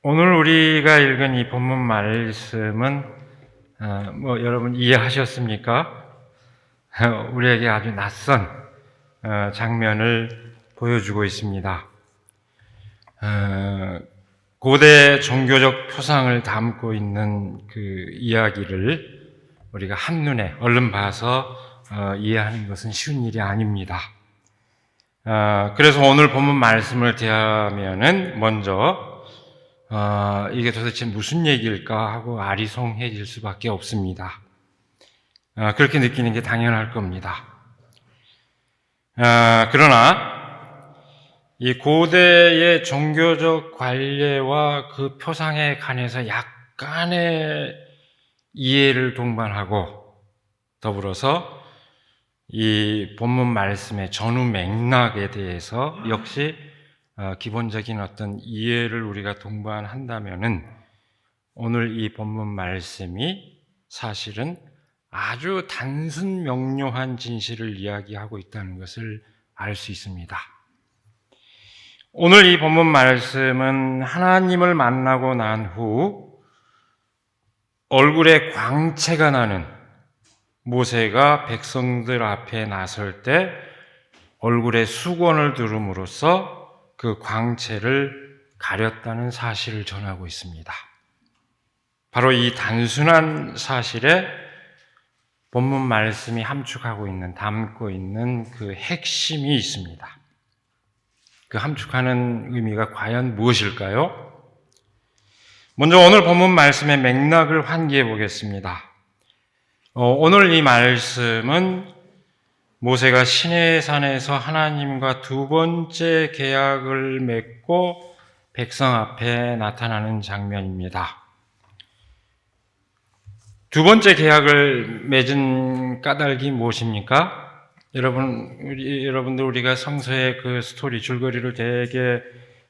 오늘 우리가 읽은 이 본문 말씀은 여러분 이해하셨습니까? 우리에게 아주 낯선 장면을 보여주고 있습니다. 고대 종교적 표상을 담고 있는 그 이야기를 우리가 한눈에 얼른 봐서 이해하는 것은 쉬운 일이 아닙니다. 그래서 오늘 본문 말씀을 대하면은 먼저 이게 도대체 무슨 얘기일까 하고 아리송해질 수밖에 없습니다. 그렇게 느끼는 게 당연할 겁니다. 그러나 이 고대의 종교적 관례와 그 표상에 관해서 약간의 이해를 동반하고 더불어서 이 본문 말씀의 전후 맥락에 대해서 역시 기본적인 어떤 이해를 우리가 동반한다면은 오늘 이 본문 말씀이 사실은 아주 단순 명료한 진실을 이야기하고 있다는 것을 알 수 있습니다. 오늘 이 본문 말씀은 하나님을 만나고 난 후 얼굴에 광채가 나는 모세가 백성들 앞에 나설 때 얼굴에 수건을 두름으로써 그 광채를 가렸다는 사실을 전하고 있습니다. 바로 이 단순한 사실에 본문 말씀이 함축하고 있는, 담고 있는 그 핵심이 있습니다. 그 함축하는 의미가 과연 무엇일까요? 먼저 오늘 본문 말씀의 맥락을 환기해 보겠습니다. 오늘 이 말씀은 모세가 시내산에서 하나님과 두 번째 계약을 맺고 백성 앞에 나타나는 장면입니다. 두 번째 계약을 맺은 까닭이 무엇입니까? 여러분들 우리가 성서의 그 스토리 줄거리를 되게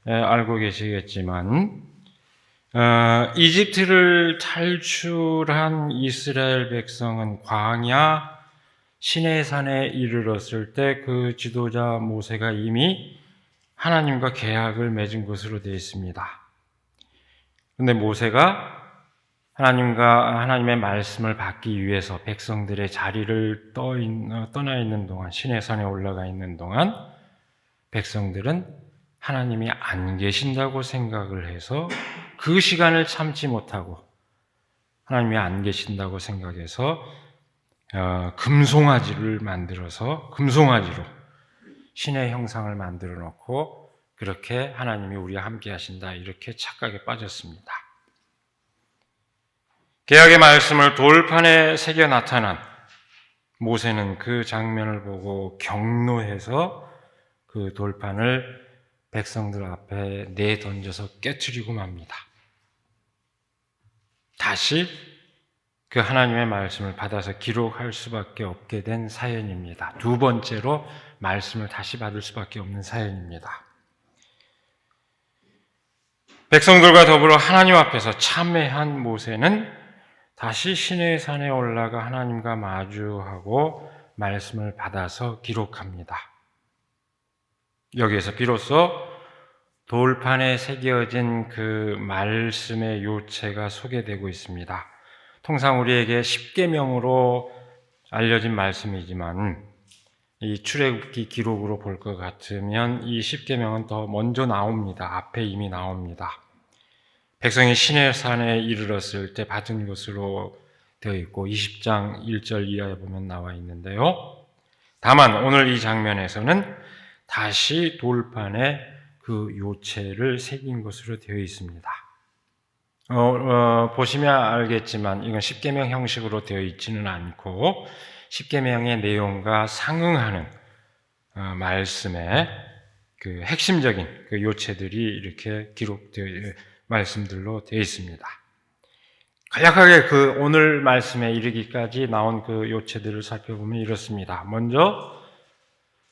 알고 계시겠지만 이집트를 탈출한 이스라엘 백성은 광야 시내산에 이르렀을 때 그 지도자 모세가 이미 하나님과 계약을 맺은 것으로 되어 있습니다. 그런데 모세가 하나님의 말씀을 받기 위해서 백성들의 자리를 떠나 있는 동안, 시내산에 올라가 있는 동안 백성들은 하나님이 안 계신다고 생각을 해서 그 시간을 참지 못하고 하나님이 안 계신다고 생각해서 금송아지를 만들어서 금송아지로 신의 형상을 만들어 놓고 그렇게 하나님이 우리와 함께 하신다 이렇게 착각에 빠졌습니다. 계약의 말씀을 돌판에 새겨 나타난 모세는 그 장면을 보고 경노해서 그 돌판을 백성들 앞에 내던져서 깨트리고 맙니다. 다시 그 하나님의 말씀을 받아서 기록할 수밖에 없게 된 사연입니다. 두 번째로 말씀을 다시 받을 수밖에 없는 사연입니다. 백성들과 더불어 하나님 앞에서 참회한 모세는 다시 시내산에 올라가 하나님과 마주하고 말씀을 받아서 기록합니다. 여기에서 비로소 돌판에 새겨진 그 말씀의 요체가 소개되고 있습니다. 통상 우리에게 십계명으로 알려진 말씀이지만 이 출애굽기 기록으로 볼 것 같으면 이 십계명은 더 먼저 나옵니다. 앞에 이미 나옵니다. 백성이 시내산에 이르렀을 때 받은 것으로 되어 있고 20장 1절 이하에 보면 나와 있는데요. 다만 오늘 이 장면에서는 다시 돌판에 그 요체를 새긴 것으로 되어 있습니다. 보시면 알겠지만 이건 십계명 형식으로 되어 있지는 않고 십계명의 내용과 상응하는 말씀의 그 핵심적인 그 요체들이 이렇게 기록되어 말씀들로 되어 있습니다. 간략하게 그 오늘 말씀에 이르기까지 나온 그 요체들을 살펴보면 이렇습니다. 먼저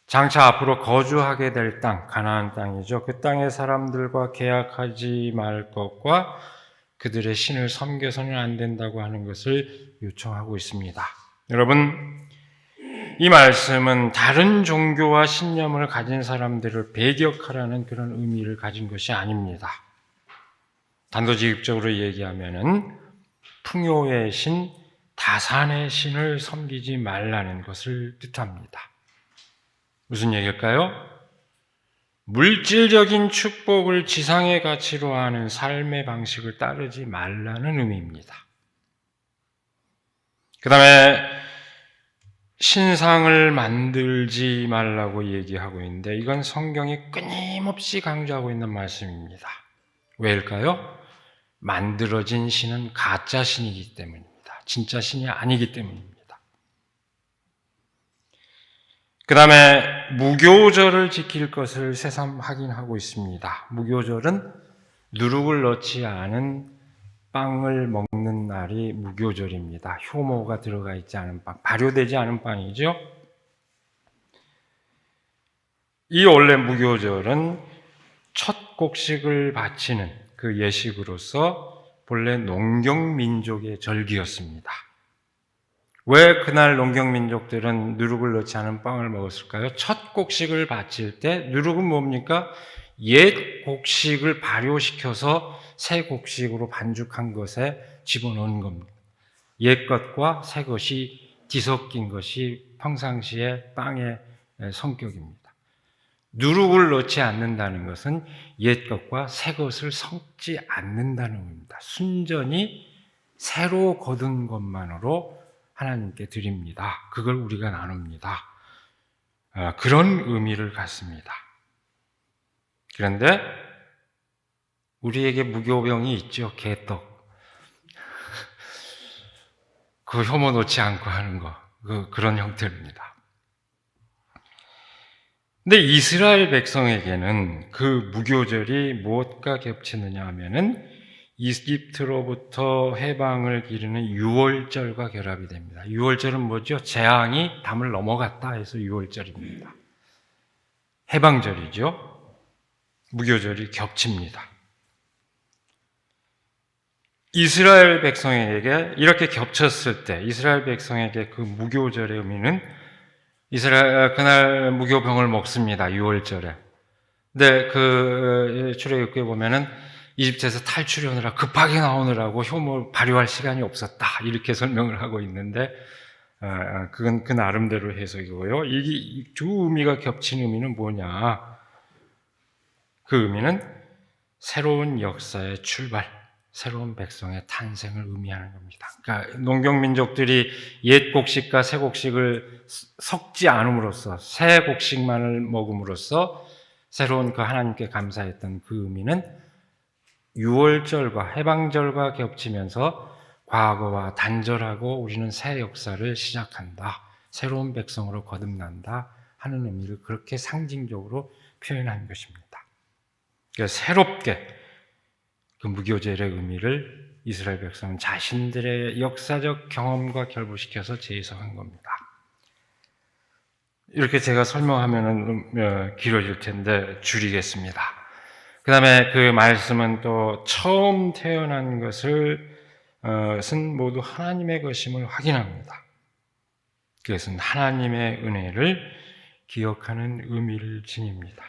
장차 앞으로 거주하게 될 땅, 가나안 땅이죠. 그 땅의 사람들과 계약하지 말 것과 그들의 신을 섬겨서는 안 된다고 하는 것을 요청하고 있습니다. 여러분, 이 말씀은 다른 종교와 신념을 가진 사람들을 배격하라는 그런 의미를 가진 것이 아닙니다. 단도직입적으로 얘기하면은 풍요의 신, 다산의 신을 섬기지 말라는 것을 뜻합니다. 무슨 얘기일까요? 물질적인 축복을 지상의 가치로 하는 삶의 방식을 따르지 말라는 의미입니다. 그 다음에 신상을 만들지 말라고 얘기하고 있는데 이건 성경이 끊임없이 강조하고 있는 말씀입니다. 왜일까요? 만들어진 신은 가짜 신이기 때문입니다. 진짜 신이 아니기 때문입니다. 그 다음에 무교절을 지킬 것을 새삼 확인하고 있습니다. 무교절은 누룩을 넣지 않은 빵을 먹는 날이 무교절입니다. 효모가 들어가 있지 않은 빵, 발효되지 않은 빵이죠. 이 원래 무교절은 첫 곡식을 바치는 그 예식으로서 본래 농경민족의 절기였습니다. 왜 그날 농경민족들은 누룩을 넣지 않은 빵을 먹었을까요? 첫 곡식을 바칠 때 누룩은 뭡니까? 옛 곡식을 발효시켜서 새 곡식으로 반죽한 것에 집어넣는 겁니다. 옛 것과 새 것이 뒤섞인 것이 평상시의 빵의 성격입니다. 누룩을 넣지 않는다는 것은 옛 것과 새 것을 섞지 않는다는 의미입니다. 순전히 새로 거둔 것만으로 하나님께 드립니다. 그걸 우리가 나눕니다. 그런 의미를 갖습니다. 그런데 우리에게 무교병이 있죠. 개떡. 그 효모 놓지 않고 하는 거. 그런 형태입니다. 근데 이스라엘 백성에게는 그 무교절이 무엇과 겹치느냐 하면은 이집트로부터 해방을 기리는 유월절과 결합이 됩니다. 유월절은 뭐죠? 재앙이 담을 넘어갔다 해서 유월절입니다. 해방절이죠. 무교절이 겹칩니다. 이스라엘 백성에게 이렇게 겹쳤을 때 이스라엘 백성에게 그 무교절의 의미는 그날 무교병을 먹습니다. 유월절에. 근데 그 출애굽기에 보면은 이집트에서 탈출하느라 급하게 나오느라고 효모 발효할 시간이 없었다. 이렇게 설명을 하고 있는데 그건 그 나름대로 해석이고요. 이 두 의미가 겹친 의미는 뭐냐? 그 의미는 새로운 역사의 출발, 새로운 백성의 탄생을 의미하는 겁니다. 그러니까 농경민족들이 옛 곡식과 새 곡식을 섞지 않음으로써 새 곡식만을 먹음으로써 새로운 그 하나님께 감사했던 그 의미는 유월절과 해방절과 겹치면서 과거와 단절하고 우리는 새 역사를 시작한다. 새로운 백성으로 거듭난다 하는 의미를 그렇게 상징적으로 표현한 것입니다. 그러니까 새롭게 그 무교절의 의미를 이스라엘 백성은 자신들의 역사적 경험과 결부시켜서 재해석한 겁니다. 이렇게 제가 설명하면 길어질 텐데 줄이겠습니다. 그 다음에 그 말씀은 또 처음 태어난 것은 모두 하나님의 것임을 확인합니다. 그것은 하나님의 은혜를 기억하는 의미를 지닙니다.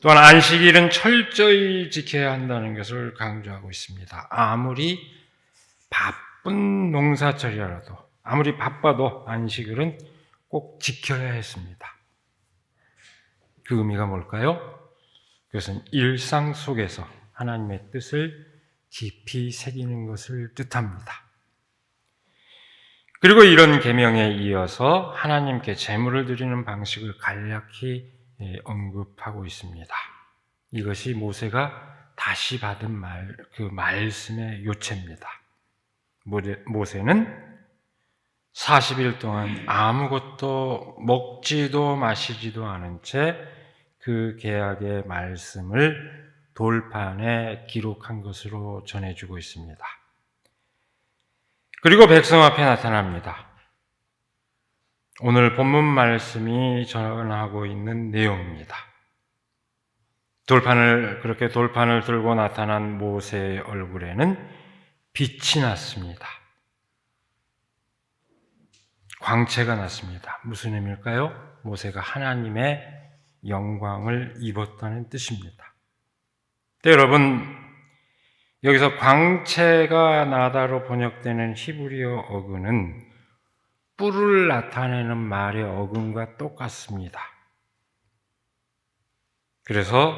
또한 안식일은 철저히 지켜야 한다는 것을 강조하고 있습니다. 아무리 바쁜 농사철이라도 아무리 바빠도 안식일은 꼭 지켜야 했습니다. 그 의미가 뭘까요? 그것은 일상 속에서 하나님의 뜻을 깊이 새기는 것을 뜻합니다. 그리고 이런 계명에 이어서 하나님께 제물을 드리는 방식을 간략히 언급하고 있습니다. 이것이 모세가 다시 받은 그 말씀의 요체입니다. 모세는 40일 동안 아무것도 먹지도 마시지도 않은 채 그 계약의 말씀을 돌판에 기록한 것으로 전해주고 있습니다. 그리고 백성 앞에 나타납니다. 오늘 본문 말씀이 전하고 있는 내용입니다. 그렇게 돌판을 들고 나타난 모세의 얼굴에는 빛이 났습니다. 광채가 났습니다. 무슨 의미일까요? 모세가 하나님의 영광을 입었다는 뜻입니다. 여러분, 여기서 광채가 나다로 번역되는 히브리어 어근은 뿔을 나타내는 말의 어근과 똑같습니다. 그래서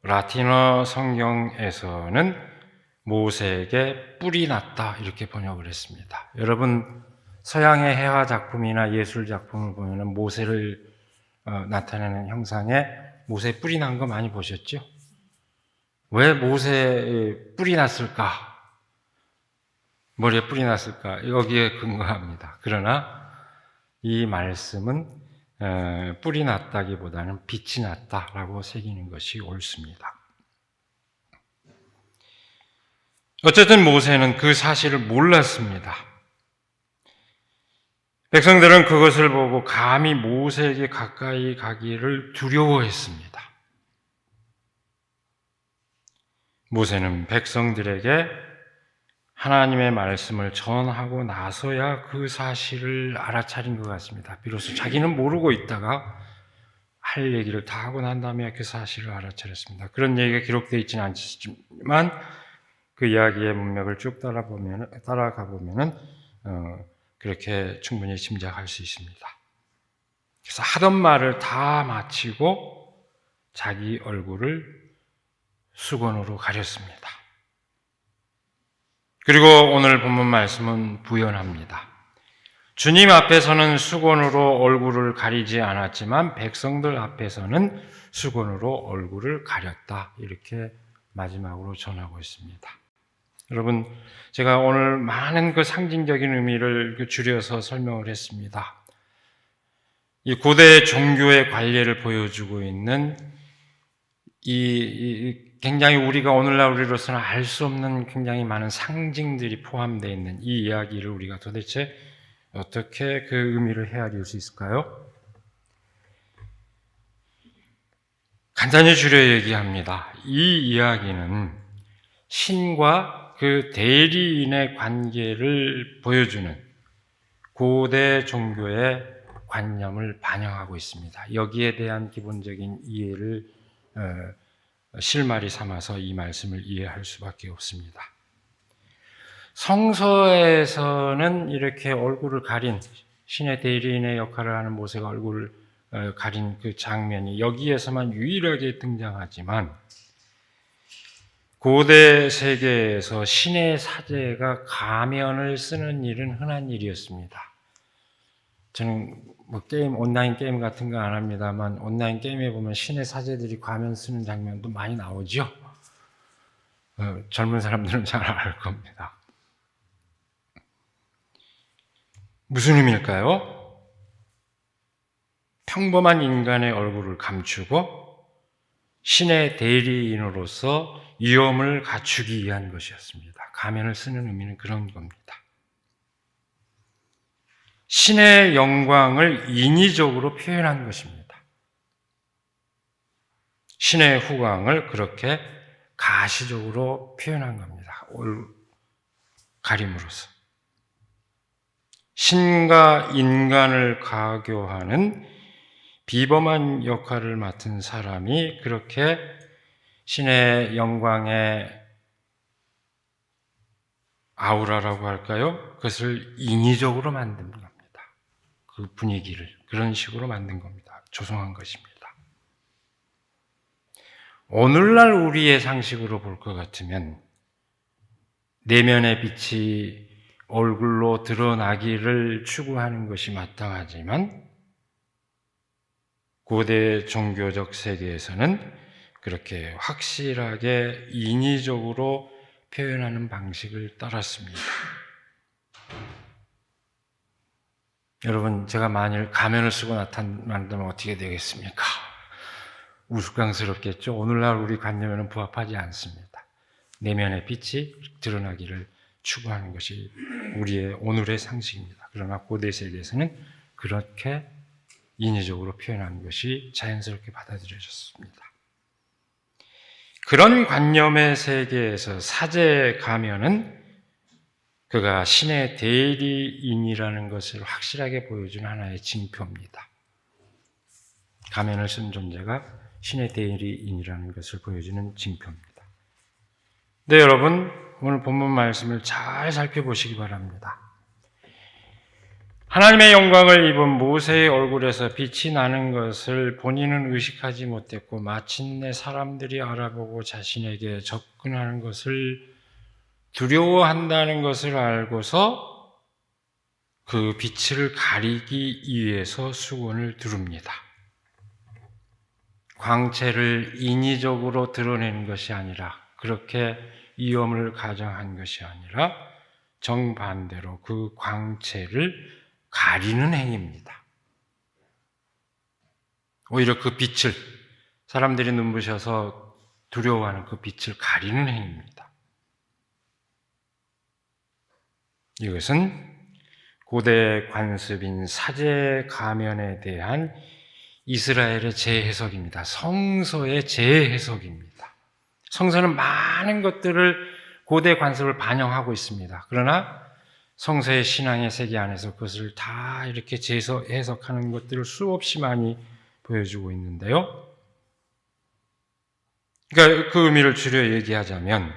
라틴어 성경에서는 모세에게 뿔이 났다 이렇게 번역을 했습니다. 여러분 서양의 해화 작품이나 예술 작품을 보면 모세를 나타내는 형상에 모세에 뿔이 난 거 많이 보셨죠? 왜 모세에 뿔이 났을까? 머리에 뿔이 났을까? 여기에 근거합니다. 그러나 이 말씀은 뿔이 났다기보다는 빛이 났다라고 새기는 것이 옳습니다. 어쨌든 모세는 그 사실을 몰랐습니다. 백성들은 그것을 보고 감히 모세에게 가까이 가기를 두려워했습니다. 모세는 백성들에게 하나님의 말씀을 전하고 나서야 그 사실을 알아차린 것 같습니다. 비로소 자기는 모르고 있다가 할 얘기를 다 하고 난 다음에 그 사실을 알아차렸습니다. 그런 얘기가 기록되어 있지는 않지만 그 이야기의 문맥을 쭉 따라가 보면은 그렇게 충분히 짐작할 수 있습니다. 그래서 하던 말을 다 마치고 자기 얼굴을 수건으로 가렸습니다. 그리고 오늘 본문 말씀은 부연합니다. 주님 앞에서는 수건으로 얼굴을 가리지 않았지만 백성들 앞에서는 수건으로 얼굴을 가렸다. 이렇게 마지막으로 전하고 있습니다. 여러분, 제가 오늘 많은 그 상징적인 의미를 줄여서 설명을 했습니다. 이 고대 종교의 관례를 보여주고 있는 굉장히 우리가 오늘날 우리로서는 알 수 없는 굉장히 많은 상징들이 포함되어 있는 이 이야기를 우리가 도대체 어떻게 그 의미를 헤아릴 수 있을까요? 간단히 줄여 얘기합니다. 이 이야기는 신과 그 대리인의 관계를 보여주는 고대 종교의 관념을 반영하고 있습니다. 여기에 대한 기본적인 이해를 실마리 삼아서 이 말씀을 이해할 수밖에 없습니다. 성서에서는 이렇게 얼굴을 가린 신의 대리인의 역할을 하는 모세가 얼굴을 가린 그 장면이 여기에서만 유일하게 등장하지만 고대 세계에서 신의 사제가 가면을 쓰는 일은 흔한 일이었습니다. 저는 온라인 게임 같은 거 안 합니다만 온라인 게임에 보면 신의 사제들이 가면 쓰는 장면도 많이 나오죠. 젊은 사람들은 잘 알 겁니다. 무슨 의미일까요? 평범한 인간의 얼굴을 감추고 신의 대리인으로서 위엄을 갖추기 위한 것이었습니다. 가면을 쓰는 의미는 그런 겁니다. 신의 영광을 인위적으로 표현한 것입니다. 신의 후광을 그렇게 가시적으로 표현한 겁니다. 가림으로써. 신과 인간을 가교하는 비범한 역할을 맡은 사람이 그렇게 신의 영광의 아우라라고 할까요? 그것을 인위적으로 만든 겁니다. 그 분위기를 그런 식으로 만든 겁니다. 조성한 것입니다. 오늘날 우리의 상식으로 볼 것 같으면 내면의 빛이 얼굴로 드러나기를 추구하는 것이 마땅하지만 고대 종교적 세계에서는 그렇게 확실하게 인위적으로 표현하는 방식을 따랐습니다. 여러분, 제가 만일 가면을 쓰고 나타난다면 어떻게 되겠습니까? 우스꽝스럽겠죠? 오늘날 우리 관념에는 부합하지 않습니다. 내면의 빛이 드러나기를 추구하는 것이 우리의 오늘의 상식입니다. 그러나 고대 세계에서는 그렇게 인위적으로 표현하는 것이 자연스럽게 받아들여졌습니다. 그런 관념의 세계에서 사제 가면은 그가 신의 대리인이라는 것을 확실하게 보여주는 하나의 징표입니다. 가면을 쓴 존재가 신의 대리인이라는 것을 보여주는 징표입니다. 네, 여러분, 오늘 본문 말씀을 잘 살펴보시기 바랍니다. 하나님의 영광을 입은 모세의 얼굴에서 빛이 나는 것을 본인은 의식하지 못했고 마침내 사람들이 알아보고 자신에게 접근하는 것을 두려워한다는 것을 알고서 그 빛을 가리기 위해서 수건을 두릅니다. 광채를 인위적으로 드러내는 것이 아니라, 그렇게 위험을 가정한 것이 아니라 정반대로 그 광채를 가리는 행위입니다. 오히려 그 빛을, 사람들이 눈부셔서 두려워하는 그 빛을 가리는 행위입니다. 이것은 고대 관습인 사제 가면에 대한 이스라엘의 재해석입니다. 성서의 재해석입니다. 성서는 많은 것들을 고대 관습을 반영하고 있습니다. 그러나 성서의 신앙의 세계 안에서 그것을 다 이렇게 해석하는 것들을 수없이 많이 보여주고 있는데요. 그러니까 그 의미를 줄여 얘기하자면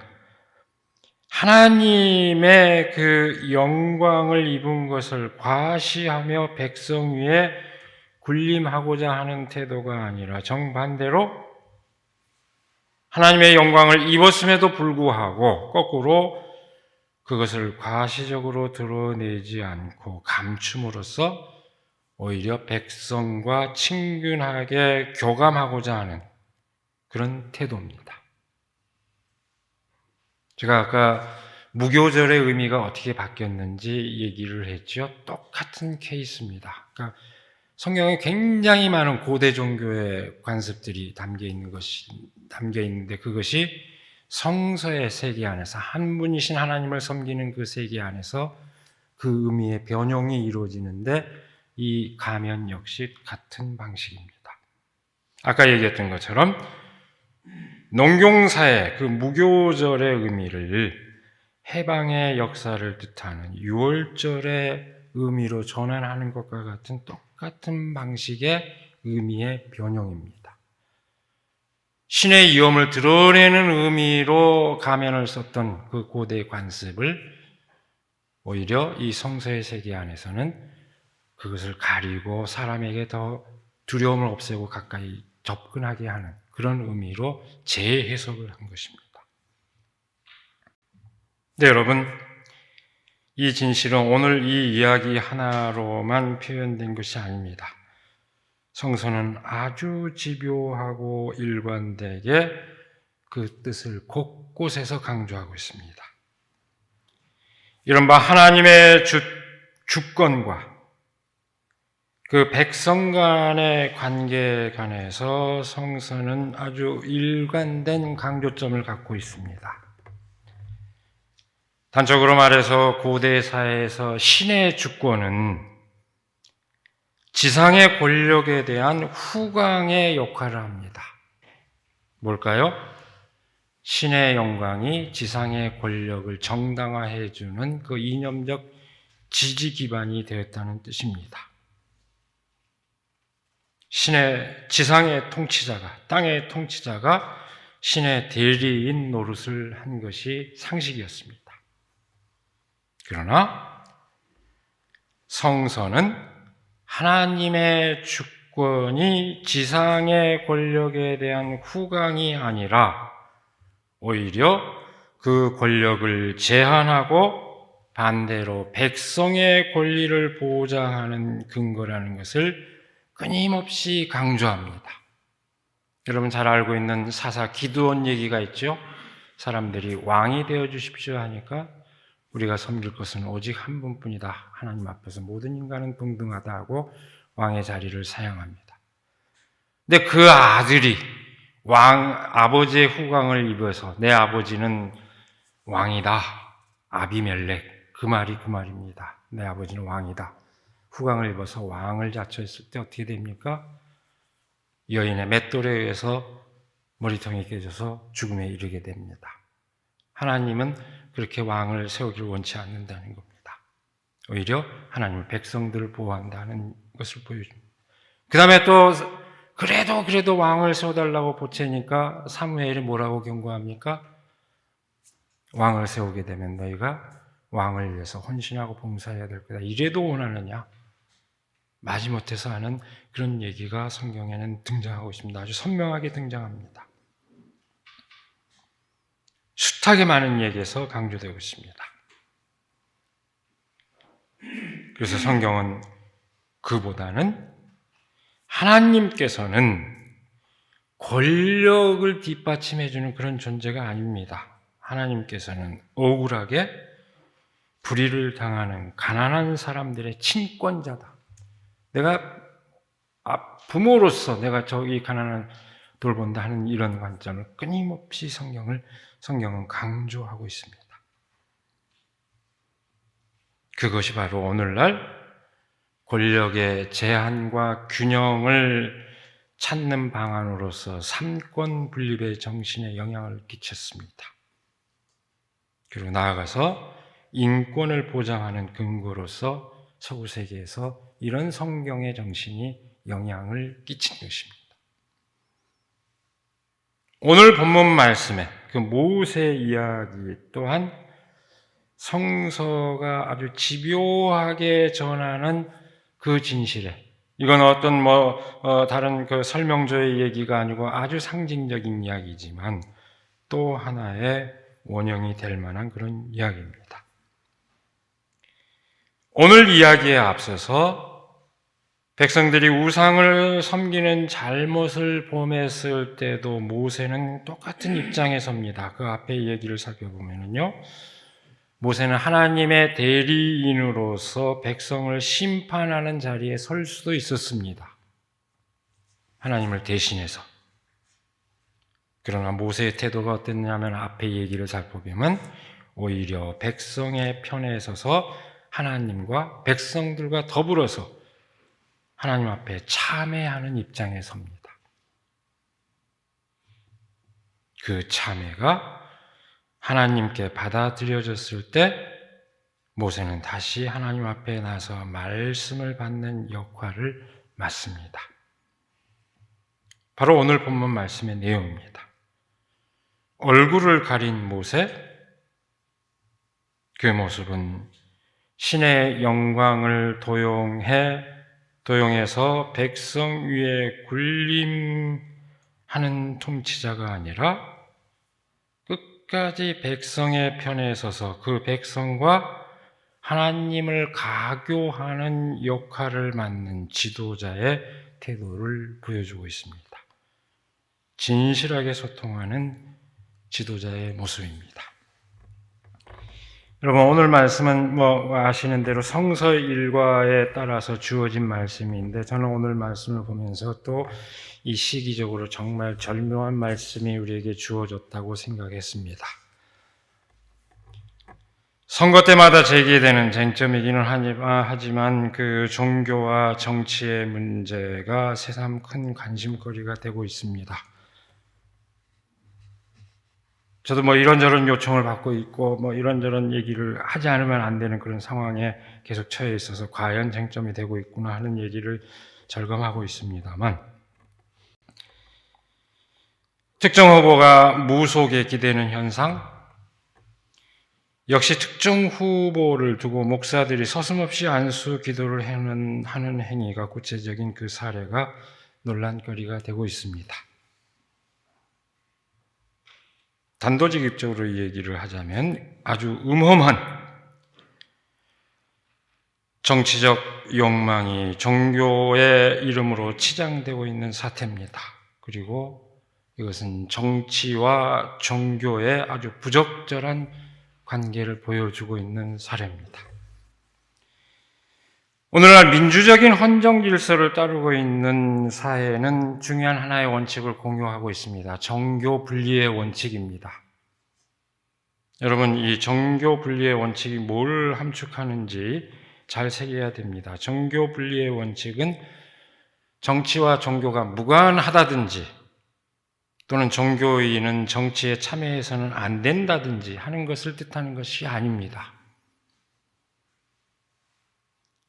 하나님의 그 영광을 입은 것을 과시하며 백성 위에 군림하고자 하는 태도가 아니라 정반대로 하나님의 영광을 입었음에도 불구하고 거꾸로 그것을 과시적으로 드러내지 않고 감춤으로써 오히려 백성과 친근하게 교감하고자 하는 그런 태도입니다. 제가 아까 무교절의 의미가 어떻게 바뀌었는지 얘기를 했죠. 똑같은 케이스입니다. 그러니까 성경에 굉장히 많은 고대 종교의 관습들이 담겨 있는데 그것이 성서의 세계 안에서 한 분이신 하나님을 섬기는 그 세계 안에서 그 의미의 변형이 이루어지는데 이 가면 역시 같은 방식입니다. 아까 얘기했던 것처럼 농경사의 그 무교절의 의미를 해방의 역사를 뜻하는 유월절의 의미로 전환하는 것과 같은 똑같은 방식의 의미의 변형입니다. 신의 위엄을 드러내는 의미로 가면을 썼던 그 고대 관습을 오히려 이 성서의 세계 안에서는 그것을 가리고 사람에게 더 두려움을 없애고 가까이 접근하게 하는 그런 의미로 재해석을 한 것입니다. 네, 여러분, 이 진실은 오늘 이 이야기 하나로만 표현된 것이 아닙니다. 성서는 아주 집요하고 일관되게 그 뜻을 곳곳에서 강조하고 있습니다. 이른바 하나님의 주권과 그 백성 간의 관계에 관해서 성서는 아주 일관된 강조점을 갖고 있습니다. 단적으로 말해서 고대 사회에서 신의 주권은 지상의 권력에 대한 후광의 역할을 합니다. 뭘까요? 신의 영광이 지상의 권력을 정당화해 주는 그 이념적 지지 기반이 되었다는 뜻입니다. 지상의 통치자가, 땅의 통치자가 신의 대리인 노릇을 한 것이 상식이었습니다. 그러나 성서는 하나님의 주권이 지상의 권력에 대한 후광이 아니라 오히려 그 권력을 제한하고 반대로 백성의 권리를 보장하는 근거라는 것을 끊임없이 강조합니다. 여러분 잘 알고 있는 사사 기드온 얘기가 있죠. 사람들이 왕이 되어 주십시오 하니까 우리가 섬길 것은 오직 한 분뿐이다. 하나님 앞에서 모든 인간은 동등하다 하고 왕의 자리를 사양합니다. 근데 그 아들이 아버지의 후광을 입어서 내 아버지는 왕이다. 아비멜렉. 그 말입니다. 내 아버지는 왕이다. 후광을 입어서 왕을 자처했을 때 어떻게 됩니까? 여인의 맷돌에 의해서 머리통이 깨져서 죽음에 이르게 됩니다. 하나님은 그렇게 왕을 세우기를 원치 않는다는 겁니다. 오히려 하나님은 백성들을 보호한다는 것을 보여줍니다. 그 다음에 또 그래도 왕을 세워달라고 보채니까 사무엘이 뭐라고 경고합니까? 왕을 세우게 되면 너희가 왕을 위해서 헌신하고 봉사해야 될 거다. 이래도 원하느냐? 마지못해서 하는 그런 얘기가 성경에는 등장하고 있습니다. 아주 선명하게 등장합니다. 숱하게 많은 얘기에서 강조되고 있습니다. 그래서 성경은 그보다는 하나님께서는 권력을 뒷받침해주는 그런 존재가 아닙니다. 하나님께서는 억울하게 불의를 당하는 가난한 사람들의 친권자다. 내가 부모로서 내가 저기 가난한 돌본다 하는 이런 관점을 끊임없이 성경은 강조하고 있습니다. 그것이 바로 오늘날 권력의 제한과 균형을 찾는 방안으로서 삼권 분립의 정신에 영향을 끼쳤습니다. 그리고 나아가서 인권을 보장하는 근거로서 서구 세계에서 이런 성경의 정신이 영향을 끼친 것입니다. 오늘 본문 말씀에 그 모세 이야기 또한 성서가 아주 집요하게 전하는 그 진실에, 이건 어떤 다른 그 설명조의 얘기가 아니고 아주 상징적인 이야기지만 또 하나의 원형이 될 만한 그런 이야기입니다. 오늘 이야기에 앞서서 백성들이 우상을 섬기는 잘못을 범했을 때도 모세는 똑같은 입장에 섭니다. 그 앞에 얘기를 살펴보면요, 모세는 하나님의 대리인으로서 백성을 심판하는 자리에 설 수도 있었습니다. 하나님을 대신해서. 그러나 모세의 태도가 어땠냐면 앞에 얘기를 살펴보면 오히려 백성의 편에 서서 하나님과 백성들과 더불어서 하나님 앞에 참회하는 입장에 섭니다. 그 참회가 하나님께 받아들여졌을 때 모세는 다시 하나님 앞에 나서 말씀을 받는 역할을 맡습니다. 바로 오늘 본문 말씀의 내용입니다. 얼굴을 가린 모세, 그 모습은 신의 영광을 도용해서 백성 위에 군림하는 통치자가 아니라 끝까지 백성의 편에 서서 그 백성과 하나님을 가교하는 역할을 맡는 지도자의 태도를 보여주고 있습니다. 진실하게 소통하는 지도자의 모습입니다. 여러분, 오늘 말씀은 아시는 대로 성서 일과에 따라서 주어진 말씀인데 저는 오늘 말씀을 보면서 또 이 시기적으로 정말 절묘한 말씀이 우리에게 주어졌다고 생각했습니다. 선거 때마다 제기되는 쟁점이기는 하지만 그 종교와 정치의 문제가 새삼 큰 관심거리가 되고 있습니다. 저도 이런저런 요청을 받고 있고 이런저런 얘기를 하지 않으면 안 되는 그런 상황에 계속 처해 있어서 과연 쟁점이 되고 있구나 하는 얘기를 절감하고 있습니다만, 특정 후보가 무속에 기대는 현상, 역시 특정 후보를 두고 목사들이 서슴없이 안수 기도를 하는 행위가 구체적인 그 사례가 논란거리가 되고 있습니다. 단도직입적으로 이 얘기를 하자면 아주 음험한 정치적 욕망이 종교의 이름으로 치장되고 있는 사태입니다. 그리고 이것은 정치와 종교의 아주 부적절한 관계를 보여주고 있는 사례입니다. 오늘날 민주적인 헌정 질서를 따르고 있는 사회는 중요한 하나의 원칙을 공유하고 있습니다. 정교 분리의 원칙입니다. 여러분, 이 정교 분리의 원칙이 뭘 함축하는지 잘 새겨야 됩니다. 정교 분리의 원칙은 정치와 종교가 무관하다든지 또는 종교인은 정치에 참여해서는 안 된다든지 하는 것을 뜻하는 것이 아닙니다.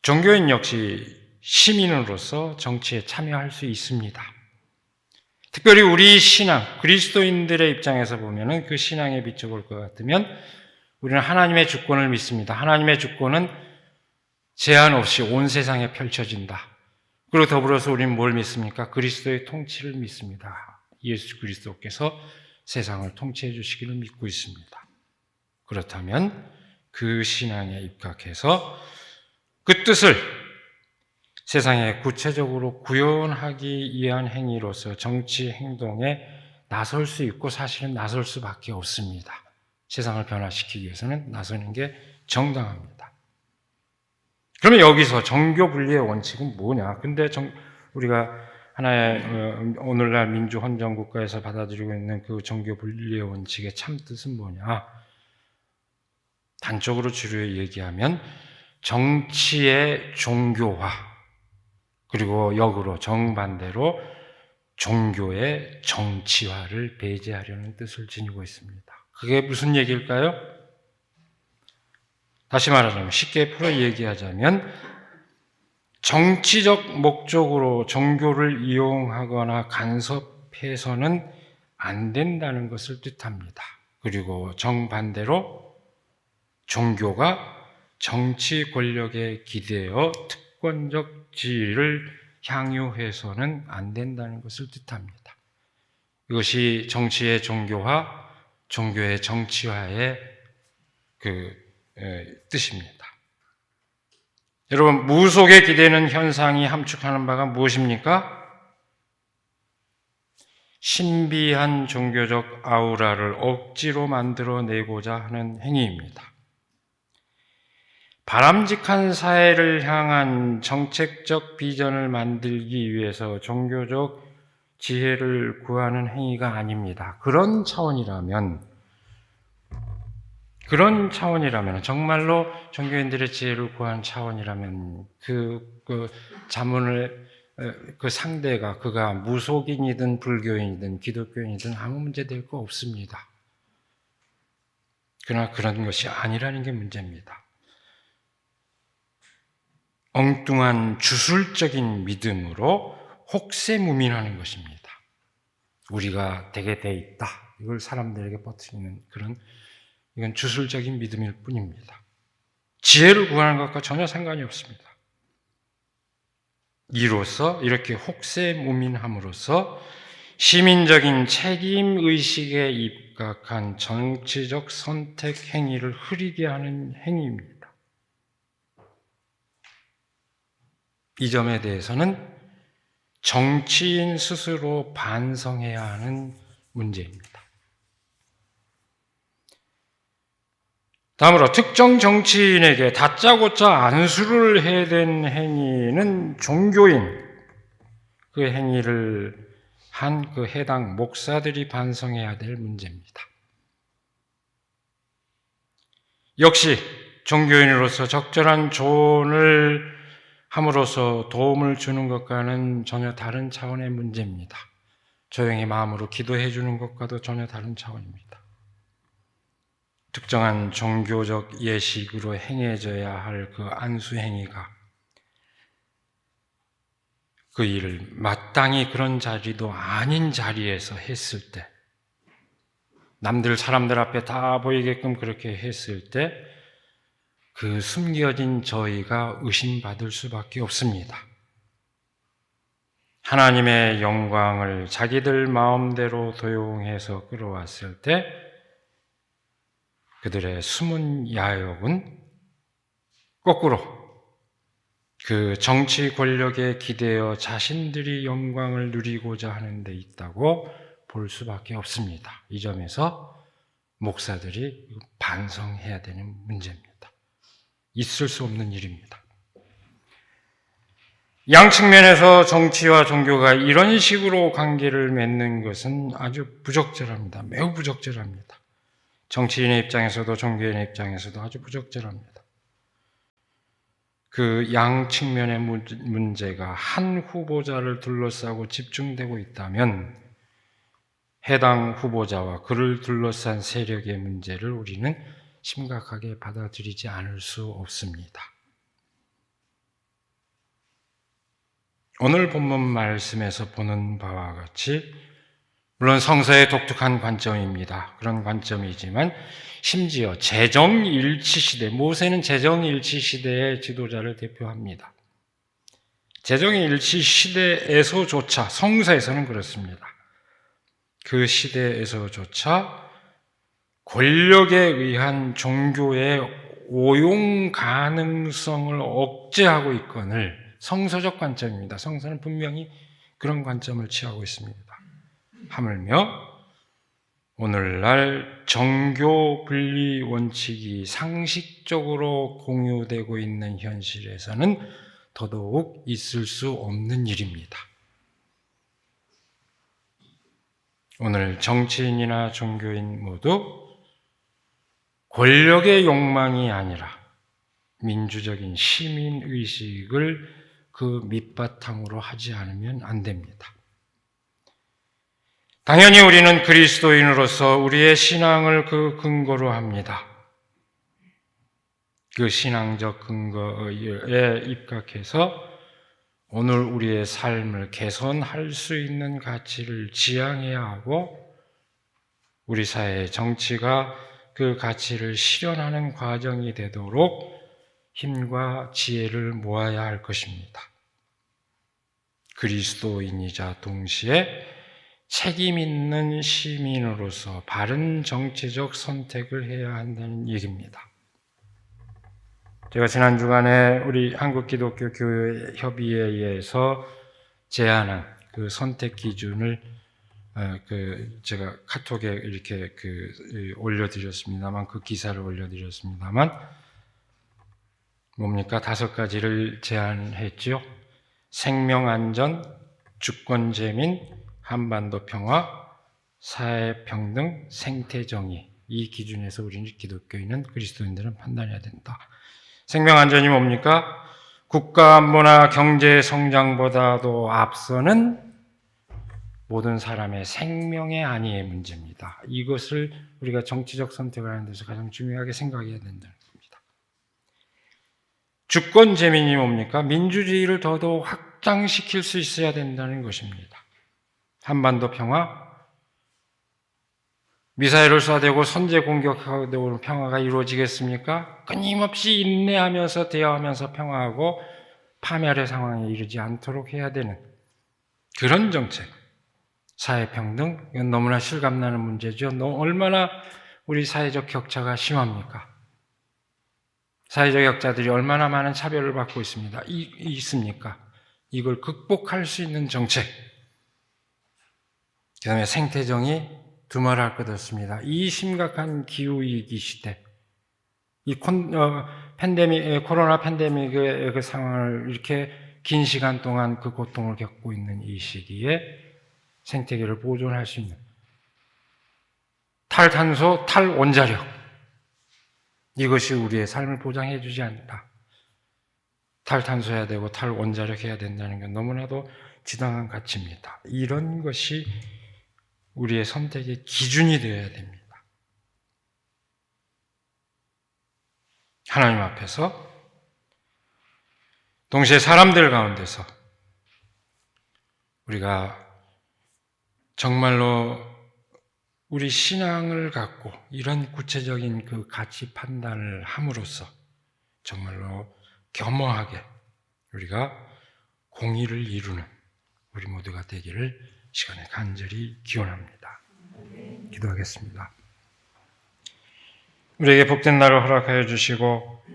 종교인 역시 시민으로서 정치에 참여할 수 있습니다. 특별히 우리 신앙, 그리스도인들의 입장에서 보면은 그 신앙에 비춰볼 것 같으면 우리는 하나님의 주권을 믿습니다. 하나님의 주권은 제한 없이 온 세상에 펼쳐진다. 그리고 더불어서 우리는 뭘 믿습니까? 그리스도의 통치를 믿습니다. 예수 그리스도께서 세상을 통치해 주시기를 믿고 있습니다. 그렇다면 그 신앙에 입각해서 그 뜻을 세상에 구체적으로 구현하기 위한 행위로서 정치 행동에 나설 수 있고 사실은 나설 수밖에 없습니다. 세상을 변화시키기 위해서는 나서는 게 정당합니다. 그러면 여기서 정교 분리의 원칙은 뭐냐? 근데 우리가 하나의 오늘날 민주 헌정 국가에서 받아들이고 있는 그 정교 분리의 원칙의 참 뜻은 뭐냐? 단적으로 주로 얘기하면 정치의 종교화, 그리고 역으로 정반대로 종교의 정치화를 배제하려는 뜻을 지니고 있습니다. 그게 무슨 얘기일까요? 다시 말하자면 쉽게 풀어 얘기하자면 정치적 목적으로 종교를 이용하거나 간섭해서는 안 된다는 것을 뜻합니다. 그리고 정반대로 종교가 정치 권력에 기대어 특권적 지위를 향유해서는 안 된다는 것을 뜻합니다. 이것이 정치의 종교화, 종교의 정치화의 뜻입니다. 여러분, 무속에 기대는 현상이 함축하는 바가 무엇입니까? 신비한 종교적 아우라를 억지로 만들어내고자 하는 행위입니다. 바람직한 사회를 향한 정책적 비전을 만들기 위해서 종교적 지혜를 구하는 행위가 아닙니다. 그런 차원이라면 정말로 종교인들의 지혜를 구하는 차원이라면 그 자문을 그 상대가 그가 무속인이든 불교인이든 기독교인이든 아무 문제 될 거 없습니다. 그러나 그런 것이 아니라는 게 문제입니다. 엉뚱한 주술적인 믿음으로 혹세무민하는 것입니다. 우리가 되게 돼 있다. 이걸 사람들에게 퍼뜨리는 이건 주술적인 믿음일 뿐입니다. 지혜를 구하는 것과 전혀 상관이 없습니다. 이로써 이렇게 혹세무민함으로써 시민적인 책임의식에 입각한 정치적 선택 행위를 흐리게 하는 행위입니다. 이 점에 대해서는 정치인 스스로 반성해야 하는 문제입니다. 다음으로 특정 정치인에게 다짜고짜 안수를 해댄 행위는 종교인, 그 행위를 한 그 해당 목사들이 반성해야 될 문제입니다. 역시 종교인으로서 적절한 조언을 함으로써 도움을 주는 것과는 전혀 다른 차원의 문제입니다. 조용히 마음으로 기도해 주는 것과도 전혀 다른 차원입니다. 특정한 종교적 예식으로 행해져야 할 그 안수 행위가 그 일을 마땅히 그런 자리도 아닌 자리에서 했을 때, 사람들 앞에 다 보이게끔 그렇게 했을 때 그 숨겨진 저희가 의심받을 수밖에 없습니다. 하나님의 영광을 자기들 마음대로 도용해서 끌어왔을 때 그들의 숨은 야욕은 거꾸로 그 정치 권력에 기대어 자신들이 영광을 누리고자 하는 데 있다고 볼 수밖에 없습니다. 이 점에서 목사들이 반성해야 되는 문제입니다. 있을 수 없는 일입니다. 양 측면에서 정치와 종교가 이런 식으로 관계를 맺는 것은 아주 부적절합니다. 매우 부적절합니다. 정치인의 입장에서도 종교인의 입장에서도 아주 부적절합니다. 그 양 측면의 문제가 한 후보자를 둘러싸고 집중되고 있다면 해당 후보자와 그를 둘러싼 세력의 문제를 우리는 심각하게 받아들이지 않을 수 없습니다. 오늘 본문 말씀에서 보는 바와 같이 물론 성서의 독특한 관점입니다. 그런 관점이지만 심지어 재정일치 시대, 모세는 재정일치 시대의 지도자를 대표합니다. 재정일치 시대에서조차, 성서에서는 그렇습니다. 그 시대에서조차 권력에 의한 종교의 오용 가능성을 억제하고 있거늘 성서적 관점입니다. 성서는 분명히 그런 관점을 취하고 있습니다. 하물며 오늘날 정교 분리 원칙이 상식적으로 공유되고 있는 현실에서는 더더욱 있을 수 없는 일입니다. 오늘 정치인이나 종교인 모두 권력의 욕망이 아니라 민주적인 시민의식을 그 밑바탕으로 하지 않으면 안 됩니다. 당연히 우리는 그리스도인으로서 우리의 신앙을 그 근거로 합니다. 그 신앙적 근거에 입각해서 오늘 우리의 삶을 개선할 수 있는 가치를 지향해야 하고 우리 사회의 정치가 그 가치를 실현하는 과정이 되도록 힘과 지혜를 모아야 할 것입니다. 그리스도인이자 동시에 책임 있는 시민으로서 바른 정치적 선택을 해야 한다는 얘기입니다. 제가 지난 주간에 우리 한국기독교교회 협의회에서 제안한 그 선택 기준을 제가 카톡에 이렇게 올려드렸습니다만, 그 기사를 올려드렸습니다만, 뭡니까? 5가지를 제안했죠. 생명안전, 주권재민, 한반도 평화, 사회평등, 생태정의. 이 기준에서 우리는 기독교인은, 그리스도인들은 판단해야 된다. 생명안전이 뭡니까? 국가안보나 경제성장보다도 앞서는 모든 사람의 생명의 안위의 문제입니다. 이것을 우리가 정치적 선택을 하는 데서 가장 중요하게 생각해야 된다는 겁니다. 주권재민이 뭡니까? 민주주의를 더더욱 확장시킬 수 있어야 된다는 것입니다. 한반도 평화, 미사일을 쏴대고 선제 공격하고 평화가 이루어지겠습니까? 끊임없이 인내하면서 대화하면서 평화하고 파멸의 상황에 이르지 않도록 해야 되는 그런 정책. 사회평등, 이건 너무나 실감나는 문제죠. 얼마나 우리 사회적 격차가 심합니까? 사회적 격차들이 얼마나 많은 차별을 받고 있습니까? 이걸 극복할 수 있는 정책. 그 다음에 생태정의, 두말할 것 없습니다. 이 심각한 기후위기 시대, 이 코로나 팬데믹의 그 상황을 이렇게 긴 시간 동안 그 고통을 겪고 있는 이 시기에 생태계를 보존할 수 있는 탈탄소, 탈원자력, 이것이 우리의 삶을 보장해 주지 않다. 탈탄소 해야 되고 탈원자력 해야 된다는 건 너무나도 지당한 가치입니다. 이런 것이 우리의 선택의 기준이 되어야 됩니다. 하나님 앞에서, 동시에 사람들 가운데서 우리가 정말로 우리 신앙을 갖고 이런 구체적인 그 가치 판단을 함으로써 정말로 겸허하게 우리가 공의를 이루는 우리 모두가 되기를 시간에 간절히 기원합니다. 기도하겠습니다. 우리에게 복된 날을 허락하여 주시고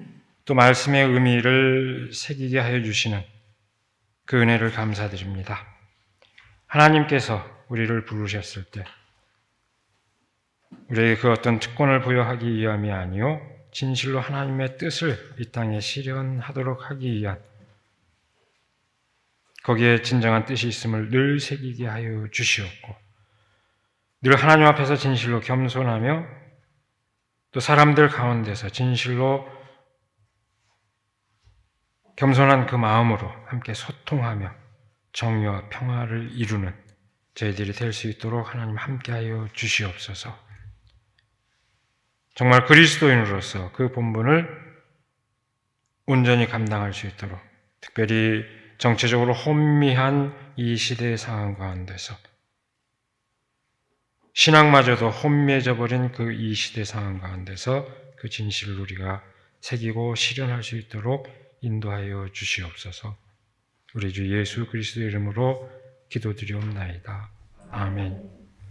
또 말씀의 의미를 새기게 하여 주시는 그 은혜를 감사드립니다. 하나님께서 우리를 부르셨을 때 우리에게 그 어떤 특권을 부여하기 위함이 아니요 진실로 하나님의 뜻을 이 땅에 실현하도록 하기 위한, 거기에 진정한 뜻이 있음을 늘 새기게 하여 주시옵고 늘 하나님 앞에서 진실로 겸손하며 또 사람들 가운데서 진실로 겸손한 그 마음으로 함께 소통하며 정의와 평화를 이루는 저희들이 될 수 있도록 하나님 함께하여 주시옵소서. 정말 그리스도인으로서 그 본분을 온전히 감당할 수 있도록, 특별히 정치적으로 혼미한 이 시대의 상황 가운데서 신앙마저도 혼미해져 버린 그 이 시대 상황 가운데서 그 진실을 우리가 새기고 실현할 수 있도록 인도하여 주시옵소서. 우리 주 예수 그리스도의 이름으로 기도드리옵나이다. 아멘.